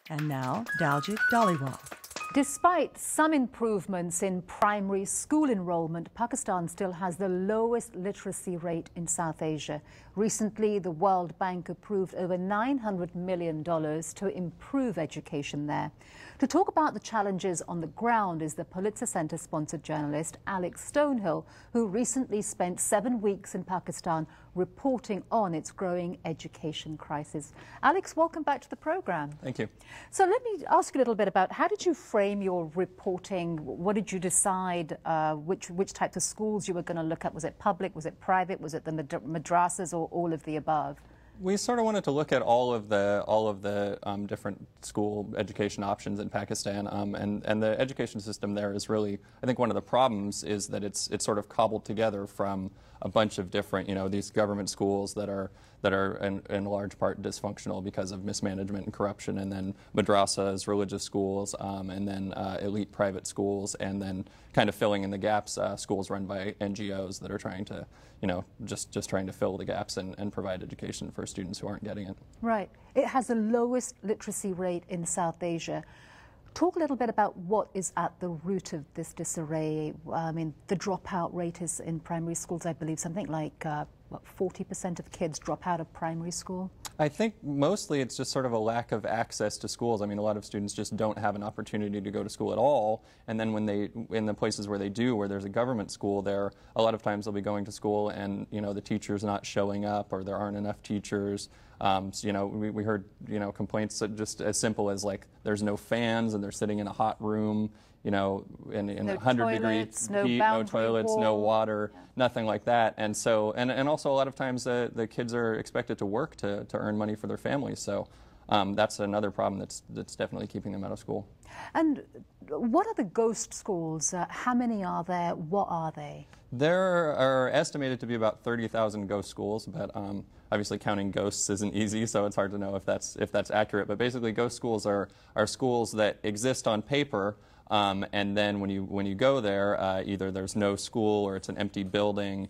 And now, Daljit Dhaliwal. Despite some improvements in primary school enrollment, Pakistan still has the lowest literacy rate in South Asia. Recently, the World Bank approved over $900 million to improve education there. To talk about the challenges on the ground is the Pulitzer Center-sponsored journalist Alex Stonehill, who recently spent 7 weeks in Pakistan reporting on its growing education crisis. Alex, welcome back to the program. Thank you. So let me ask you a little bit about how did you frame your reporting? What did you decide which types of schools you were going to look at? Was it public? Was it private? Was it the madrasas or all of the above? We sort of wanted to look at all of the different school education options in Pakistan, and the education system there is really, I think, one of the problems is that it's sort of cobbled together from a bunch of different, these government schools that are in large part dysfunctional because of mismanagement and corruption, and then madrasas, religious schools, and then elite private schools, and then kind of filling in the gaps, schools run by NGOs that are trying to, just trying to fill the gaps and provide education for students who aren't getting it. Right. It has the lowest literacy rate in South Asia. Talk a little bit about what is at the root of this disarray. I mean, the dropout rate is in primary schools, I believe, something like 40% of kids drop out of primary school? I think mostly it's just sort of a lack of access to schools. I mean, a lot of students just don't have an opportunity to go to school at all, and then when they, in the places where they do, where there's a government school there, a lot of times they'll be going to school and, the teacher's not showing up, or there aren't enough teachers. So, we heard, complaints that just as simple as, like, there's no fans and they're sitting in a hot room, in no 100-degree heat, no toilets, wall. no water, nothing like that. And so, and also a lot of times the kids are expected to work to earn money for their families. So that's another problem that's definitely keeping them out of school. And what are the ghost schools? How many are there? What are they? There are estimated to be about 30,000 ghost schools, but obviously counting ghosts isn't easy, so it's hard to know if that's accurate. But basically, ghost schools are schools that exist on paper, and then when you go there, either there's no school or it's an empty building,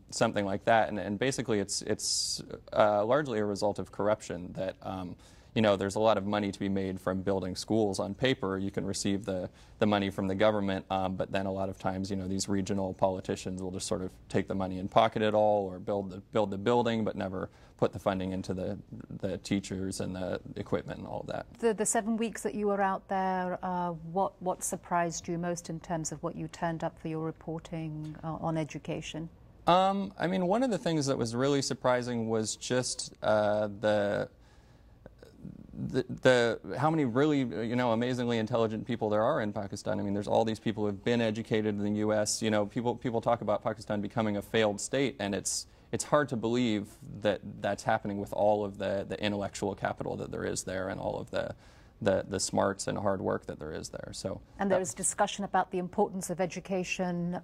something like that. And basically, it's largely a result of corruption that. There's a lot of money to be made from building schools on paper. You can receive the money from the government, but then a lot of times, these regional politicians will just sort of take the money and pocket it all, or build the building, but never put the funding into the teachers and the equipment and all of that. The 7 weeks that you were out there, what surprised you most in terms of what you turned up for your reporting on education? I mean, one of the things that was really surprising was just how many really, amazingly intelligent people there are in Pakistan. I mean, there's all these people who have been educated in the U.S. People talk about Pakistan becoming a failed state, and it's hard to believe that that's happening with all of the intellectual capital that there is there, and all of the smarts and hard work that there is there. So, and there is discussion about the importance of education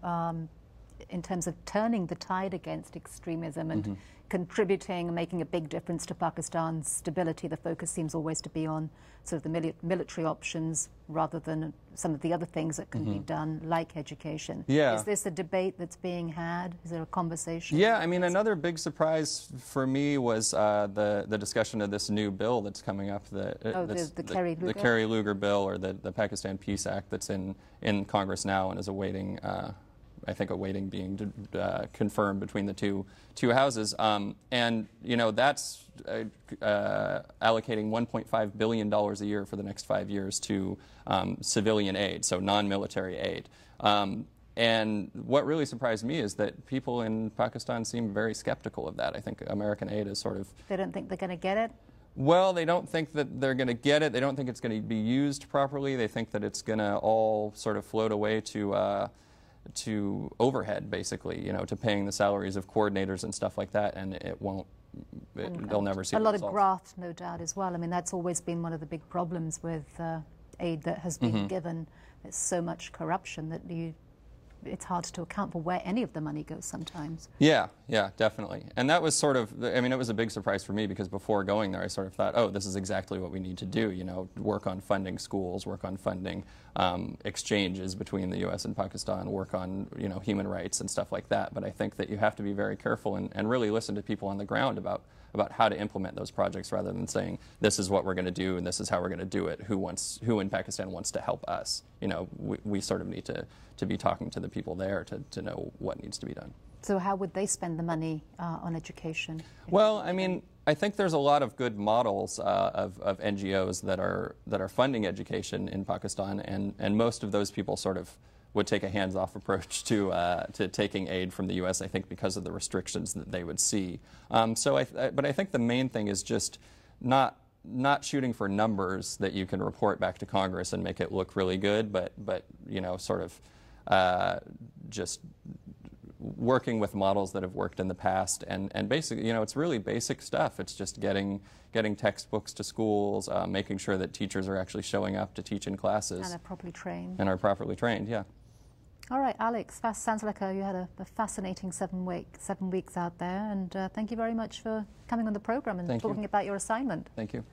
in terms of turning the tide against extremism and contributing, making a big difference to Pakistan's stability. The focus seems always to be on sort of the military options rather than some of the other things that can be done, like education. Yeah. Is this a debate that's being had? Is there a conversation? Yeah, I mean, another big surprise for me was the discussion of this new bill that's coming up. The Kerry-Lugar bill, or the Pakistan Peace Act, that's in Congress now and is awaiting I think awaiting being confirmed between the two houses, and that's allocating $1.5 billion a year for the next 5 years to civilian aid, so non-military aid. And what really surprised me is that people in Pakistan seem very skeptical of that. I think American aid is sort of... They don't think they're going to get it? Well, they don't think that they're going to get it. They don't think it's going to be used properly. They think that it's going to all sort of float away to overhead, basically, to paying the salaries of coordinators and stuff like that, and it won't, they'll never see a lot results. of graft, no doubt, as well. I mean, that's always been one of the big problems with aid that has been given. There's so much corruption that it's hard to account for where any of the money goes sometimes. Yeah, definitely. And that was sort of, I mean, it was a big surprise for me because before going there, I sort of thought, oh, this is exactly what we need to do, you know, work on funding schools, work on funding exchanges between the U.S. and Pakistan, work on, you know, human rights and stuff like that. But I think that you have to be very careful and really listen to people on the ground about how to implement those projects rather than saying, this is what we're going to do and this is how we're going to do it. Who in Pakistan wants to help us? You know, we sort of need to be talking to the people there to know what needs to be done. So how would they spend the money on education? Well, I mean, I think there's a lot of good models of NGOs that are funding education in Pakistan, and most of those people sort of would take a hands-off approach to taking aid from the U.S., I think, because of the restrictions that they would see. But I think the main thing is just not shooting for numbers that you can report back to Congress and make it look really good, but you know, sort of just working with models that have worked in the past, and basically, you know, it's really basic stuff. It's just getting textbooks to schools, making sure that teachers are actually showing up to teach in classes. And are properly trained. And are properly trained, yeah. All right, Alex, that sounds like you had a fascinating 7 weeks out there, and thank you very much for coming on the program and talking about your assignment. Thank you.